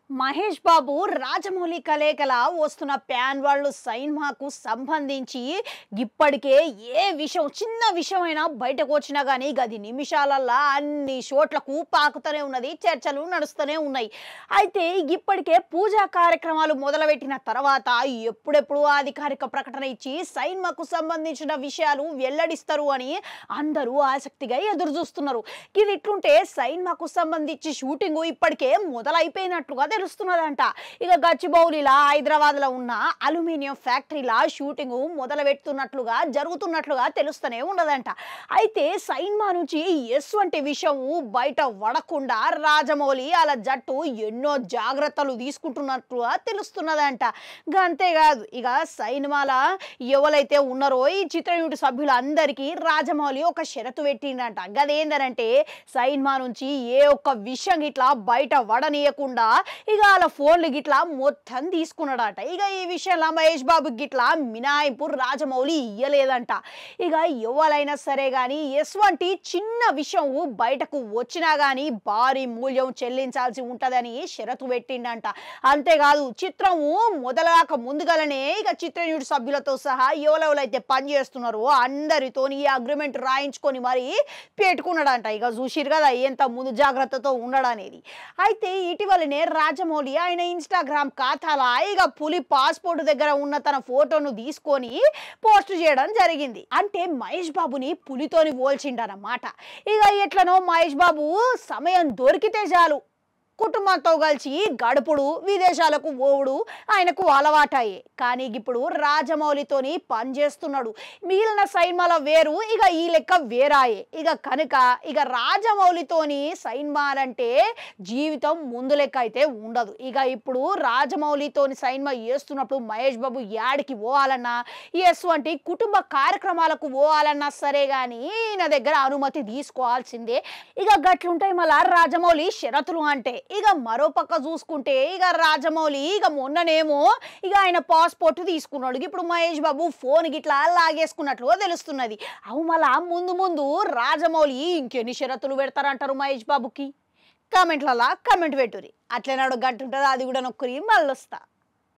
మహేష్ బాబు రాజమౌళి కలేకల వస్తున్న ప్యాన్ వాళ్ళు సినిమాకు సంబంధించి ఇప్పటికే ఏ విషయం చిన్న విషయమైనా బయటకు వచ్చినా కానీ గది నిమిషాలల్లా అన్ని చోట్లకు పాకుతూనే ఉన్నది, చర్చలు నడుస్తూనే ఉన్నాయి. అయితే ఇప్పటికే పూజా కార్యక్రమాలు మొదలుపెట్టిన తర్వాత ఎప్పుడెప్పుడు అధికారిక ప్రకటన ఇచ్చి సినిమాకు సంబంధించిన విషయాలు వెల్లడిస్తారు అని అందరూ ఆసక్తిగా ఎదురు చూస్తున్నారు. ఇది ఇట్లుంటే సినిమాకు సంబంధించి షూటింగ్ ఇప్పటికే మొదలైపోయినట్లుగా తెలుస్తున్నదంట. ఇక గచ్చిబౌలిలా హైదరాబాద్ లో ఉన్న అల్యూమినియం ఫ్యాక్టరీలా షూటింగ్ మొదలు పెడుతున్నట్లుగా జరుగుతున్నట్లుగా తెలుస్తూనే ఉన్నదంట. అయితే సినిమా నుంచి ఎస్ వంటి విషయం బయట పడకుండా రాజమౌళి అలా జట్టు ఎన్నో జాగ్రత్తలు తీసుకుంటున్నట్లుగా తెలుస్తున్నదంట. అంతేకాదు ఇక సినిమాల ఎవరైతే ఉన్నారో ఈ చిత్ర యూనిట్ సభ్యులందరికీ రాజమౌళి ఒక షరతు పెట్టిండంట. గదేందనంటే సినిమా నుంచి ఏ ఒక్క విషయం ఇట్లా బయట పడనీయకుండా ఇక వాళ్ళ ఫోన్లు గిట్లా మొత్తం తీసుకున్నాడట. ఇక ఈ విషయంలో మహేష్ బాబు గిట్లా మినాయింపు రాజమౌళి ఇయ్యలేదంట. ఇక ఎవరైనా సరే కానీ ఎటువంటి చిన్న విషయం బయటకు వచ్చినా కానీ భారీ మూల్యం చెల్లించాల్సి ఉంటుందని షరతు పెట్టిండంట. అంతేకాదు చిత్రము మొదలగాక ముందుగానే ఇక చిత్ర యూనిట్ సభ్యులతో సహా ఎవరెవరైతే పని చేస్తున్నారో అందరితో ఈ అగ్రిమెంట్ రాయించుకొని మరి పెట్టుకున్నాడంట. ఇక చూసిరు కదా ఎంత ముందు జాగ్రత్తతో ఉండడనేది. అయితే ఇటీవలనే రాజమౌళి ఆయన ఇన్స్టాగ్రామ్ ఖాతాలో ఇక పులి పాస్పోర్ట్ దగ్గర ఉన్న తన ఫోటోను తీసుకొని పోస్ట్ చేయడం జరిగింది. అంటే మహేష్ బాబుని పులితోని పోల్చిండనమాట. ఇక ఎట్లనో మహేష్ బాబు సమయం దొరికితే చాలు కుటుంబంతో కలిసి గడుపుడు, విదేశాలకు పోవుడు ఆయనకు అలవాటాయే. కానీ ఇప్పుడు రాజమౌళితోని పనిచేస్తున్నాడు. మిగిలిన సినిమాల వేరు, ఇక ఈ లెక్క వేరాయే. ఇక కనుక ఇక రాజమౌళితోని సినిమాలంటే జీవితం ముందు లెక్క అయితే ఉండదు. ఇక ఇప్పుడు రాజమౌళితోని సినిమా చేస్తున్నప్పుడు మహేష్ బాబు యాడికి పోవాలన్నా ఎటువంటి కుటుంబ కార్యక్రమాలకు పోవాలన్నా సరే కానీ ఈయన దగ్గర అనుమతి తీసుకోవాల్సిందే. ఇక గట్లుంటాయి మళ్ళా రాజమౌళి షరతులు అంటే. ఇక మరో పక్క చూసుకుంటే ఇక రాజమౌళి ఇక మొన్ననేమో ఇక ఆయన పాస్పోర్ట్ తీసుకున్నాడు. ఇప్పుడు మహేష్ బాబు ఫోన్ గిట్లా లాగేసుకున్నట్లుగా తెలుస్తున్నది. అవు మళ్ళా ముందు ముందు రాజమౌళి ఇంకెన్ని షరతులు పెడతారంటారు మహేష్ బాబుకి? కామెంట్లలో కామెంట్ పెట్టుర్రి. అట్లనే గంట ఉంటుంది, అది కూడా నొక్కరి మళ్ళీ వస్తా.